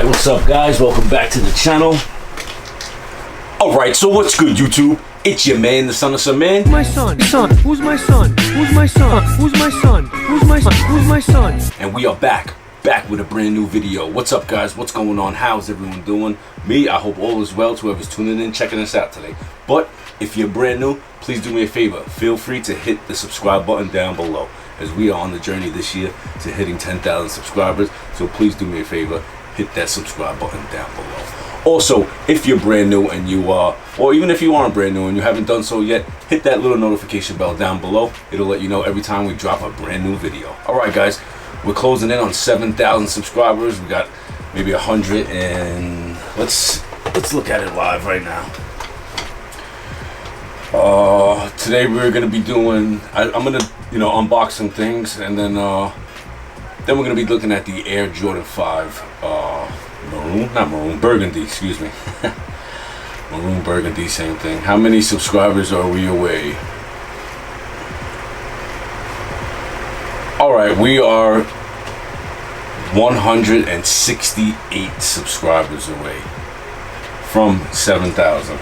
what's up guys? Welcome back to the channel. Alright, so what's good YouTube? It's your man, the son of some man. My son, who's my son? Who's my son? Who's my son? Who's my son? Who's my son? And we are back with a brand new video. What's up guys? What's going on? How's everyone doing? Me, I hope all is well to whoever's tuning in, checking us out today. But if you're brand new, please do me a favor. Feel free to hit the subscribe button down below, as we are on the journey this year to hitting 10,000 subscribers. So please do me a favor, hit that subscribe button down below. Also, if you're brand new and you are, or even if you aren't brand new and you haven't done so yet, hit that little notification bell down below. It'll let you know every time we drop a brand new video. Alright guys, we're closing in on 7,000 subscribers. We got maybe 100 and let's look at it live right now. Today we're gonna be doing, I'm gonna unbox some things, and then we're gonna be looking at the Air Jordan 5 Burgundy, excuse me. Maroon Burgundy, same thing. How many subscribers are we away? Alright, we are 168 subscribers away from 7,000.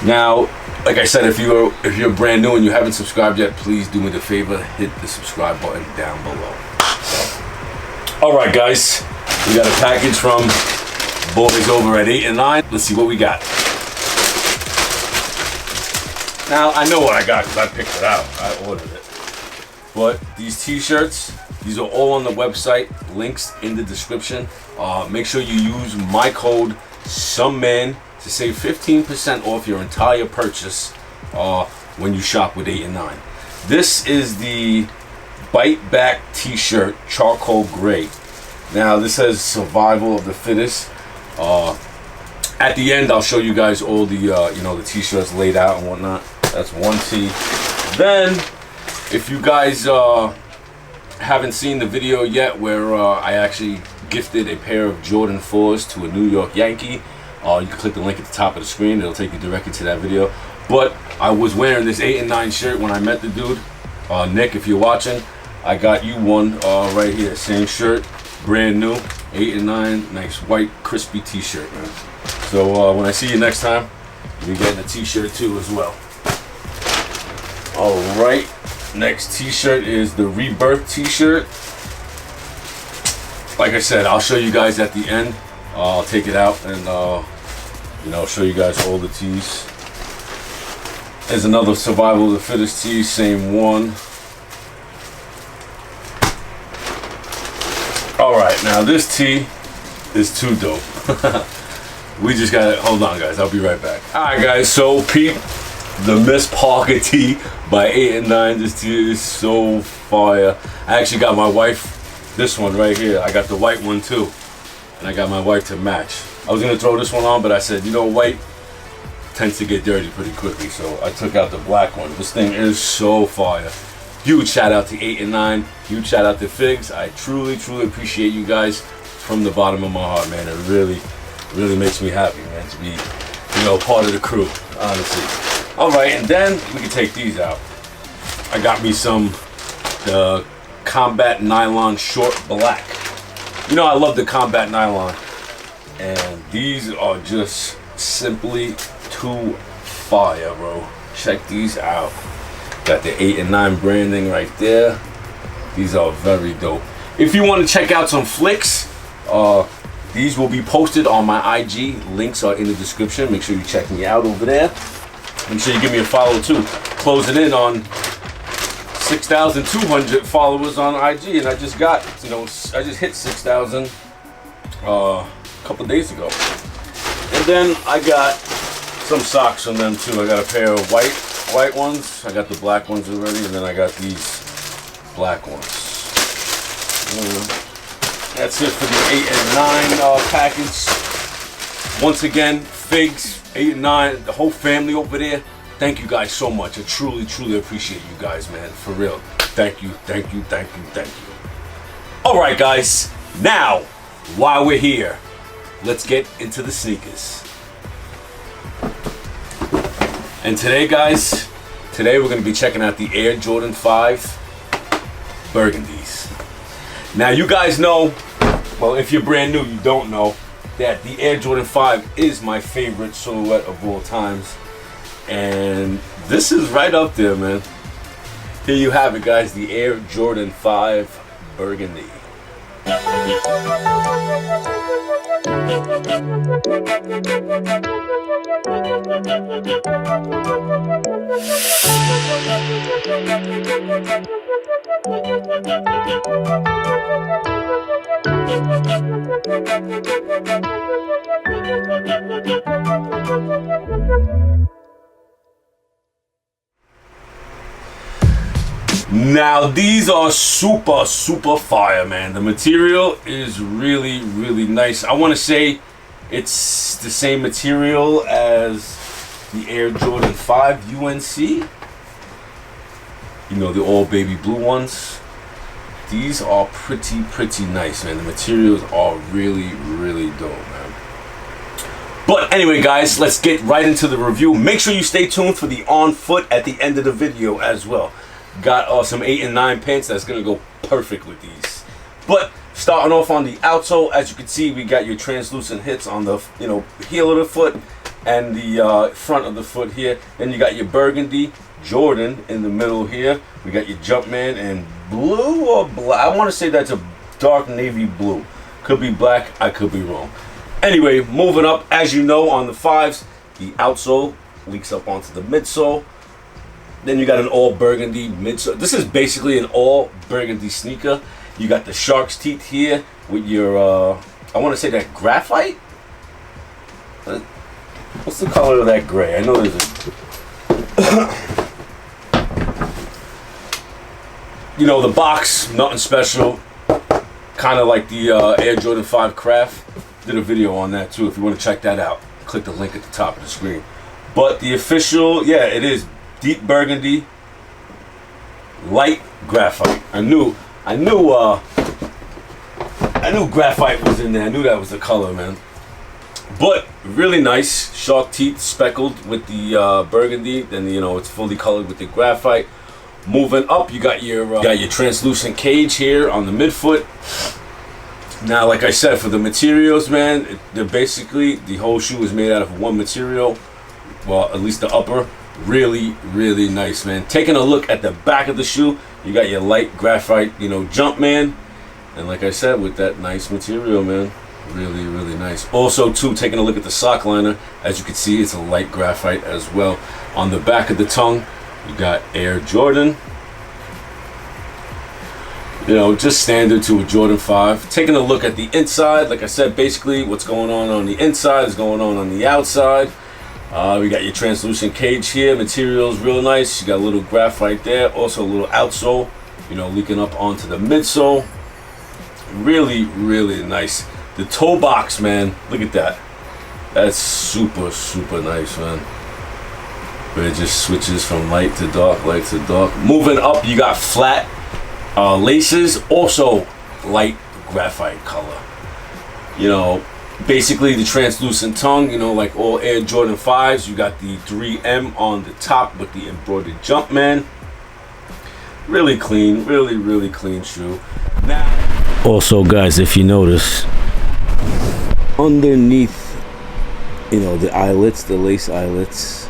Now, like I said, if you're brand new and you haven't subscribed yet, please do me the favor, hit the subscribe button down below. Alright guys, we got a package from boys over at 8 and 9. Let's see what we got. Now, I know what I got because I picked it out. I ordered it. But these t-shirts, these are all on the website. Links in the description. Make sure you use my code SOMEMAN to save 15% off your entire purchase when you shop with 8 and 9. This is the Bite Back t-shirt, charcoal gray. Now this says survival of the fittest. At the end I'll show you guys all the the t-shirts laid out and whatnot. That's one tee. Then if you guys haven't seen the video yet where I actually gifted a pair of Jordan 4s to a New York Yankee, you can click the link at the top of the screen. It'll take you directly to that video. But I was wearing this 8 and 9 shirt when I met the dude. Nick, if you're watching, I got you one right here. Same shirt, brand new, 8 and 9, nice white crispy t-shirt, man. So when I see you next time, you'll be getting a t-shirt too as well. Alright, next t-shirt is the Rebirth t-shirt. Like I said, I'll show you guys at the end. I'll take it out and show you guys all the tees. There's another Survival of the Fittest tee, same one. Alright, now this tee is too dope. We just got it. Hold on guys, I'll be right back. Alright guys, so peep the Miss Parker tee by 8 and 9. This tee is so fire. I actually got my wife this one right here. I got the white one too. And I got my wife to match. I was gonna throw this one on, but I said, white tends to get dirty pretty quickly, so I took out the black one. This thing is so fire. Huge shout out to 8 and 9. Huge shout out to Figs. I truly appreciate you guys from the bottom of my heart, man. It really makes me happy, man, to be, part of the crew, honestly. All right, and then we can take these out. I got me some the Combat Nylon Short Black. I love the Combat Nylon, and these are just simply too fire, bro. Check these out. Got the 8 and 9 branding right there. These are very dope. If you want to check out some flicks, these will be posted on my IG. Links are in the description. Make sure you check me out over there. Make sure you give me a follow too. Closing in on 6,200 followers on IG, and I just got, I just hit 6,000 a couple days ago. And then I got some socks from them too. I got a pair of white ones. I got the black ones already, and then I got these black ones. That's it for the 8 and 9 package. Once again, Figs, 8 and 9, the whole family over there. Thank you guys so much. I truly appreciate you guys, man. For real. Thank you. Alright guys, now, while we're here, let's get into the sneakers. And today guys, we're going to be checking out the Air Jordan 5 Burgundies. Now you guys know well, if you're brand new, you don't know that the Air Jordan 5 is my favorite silhouette of all times. And this is right up there, man. Here you have it, guys, the Air Jordan 5 Burgundy. Now these are super fire, man. The material is really nice. I want to say it's the same material as the Air Jordan 5 UNC. You know, the all baby blue ones. These are pretty nice, man. The materials are really dope, man. But anyway, guys, let's get right into the review. Make sure you stay tuned for the on foot at the end of the video as well. Got some 8 and 9 pants that's gonna go perfect with these. But starting off on the outsole, as you can see, we got your translucent hits on the heel of the foot and the front of the foot here. Then you got your burgundy Jordan in the middle here. We got your Jumpman in blue or black. I want to say that's a dark navy blue. Could be black. I could be wrong. Anyway, moving up, as you know, on the 5s, the outsole leaks up onto the midsole. Then you got an all burgundy midsole. This is basically an all burgundy sneaker. You got the shark's teeth here with your, I want to say that graphite? What's the color of that gray? I know there's a... You know, the box, nothing special. Kind of like the Air Jordan 5 Craft. Did a video on that too. If you want to check that out, click the link at the top of the screen. But the official, yeah, it is deep burgundy, light graphite. I knew graphite was in there. I knew that was the color, man. But really nice, shark teeth speckled with the burgundy. Then it's fully colored with the graphite. Moving up, you got your translucent cage here on the midfoot. Now, like I said, for the materials, man, they're basically, the whole shoe is made out of one material. Well, at least the upper. Really nice, man. Taking a look at the back of the shoe, you got your light graphite, Jumpman. And like I said, with that nice material, man. Really nice. Also, too, taking a look at the sock liner, as you can see, it's a light graphite as well. On the back of the tongue, you got Air Jordan. Just standard to a Jordan 5. Taking a look at the inside, like I said, basically what's going on the inside is going on the outside. We got your translucent cage here. Material's real nice. You got a little graphite there. Also a little outsole, leaking up onto the midsole. Really nice. The toe box, man, look at that. That's super nice, man. Where it just switches from light to dark, light to dark. Moving up, you got flat laces, also light graphite color. Basically the translucent tongue, like all Air Jordan 5s. You got the 3M on the top with the embroidered Jumpman. Really clean, really clean shoe. Now, also, guys, if you notice, underneath, the eyelets, the lace eyelets,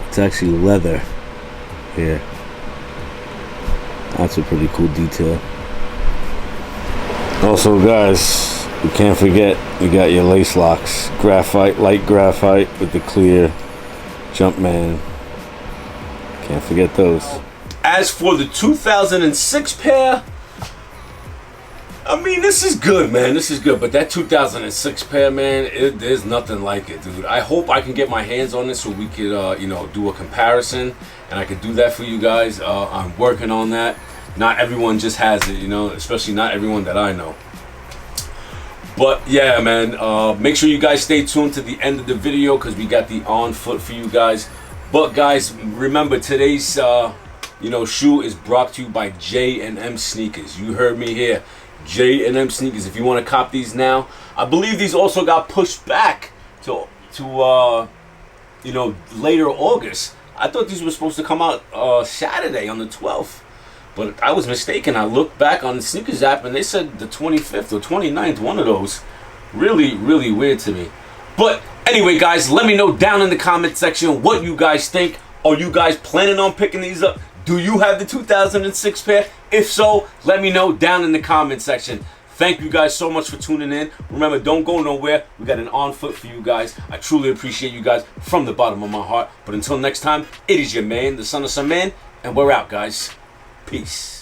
it's actually leather here. That's a pretty cool detail. Also, guys, you can't forget, you got your lace locks. Graphite, light graphite with the clear Jumpman. Can't forget those. As for the 2006 pair, I mean, this is good, man. This is good. But that 2006 pair, man, there's nothing like it, dude. I hope I can get my hands on this so we could, do a comparison. And I could do that for you guys. I'm working on that. Not everyone just has it, especially not everyone that I know. But yeah, man, make sure you guys stay tuned to the end of the video because we got the on foot for you guys. But guys, remember today's shoe is brought to you by J&M Sneakers. You heard me here. J&M Sneakers. If you want to cop these now, I believe these also got pushed back to later August. I thought these were supposed to come out Saturday on the 12th. But I was mistaken. I looked back on the sneakers app and they said the 25th or 29th, one of those. Really, really weird to me. But anyway, guys, let me know down in the comment section what you guys think. Are you guys planning on picking these up? Do you have the 2006 pair? If so, let me know down in the comment section. Thank you guys so much for tuning in. Remember, don't go nowhere. We got an on foot for you guys. I truly appreciate you guys from the bottom of my heart. But until next time, it is your man, the son of some man, and we're out, guys. Peace.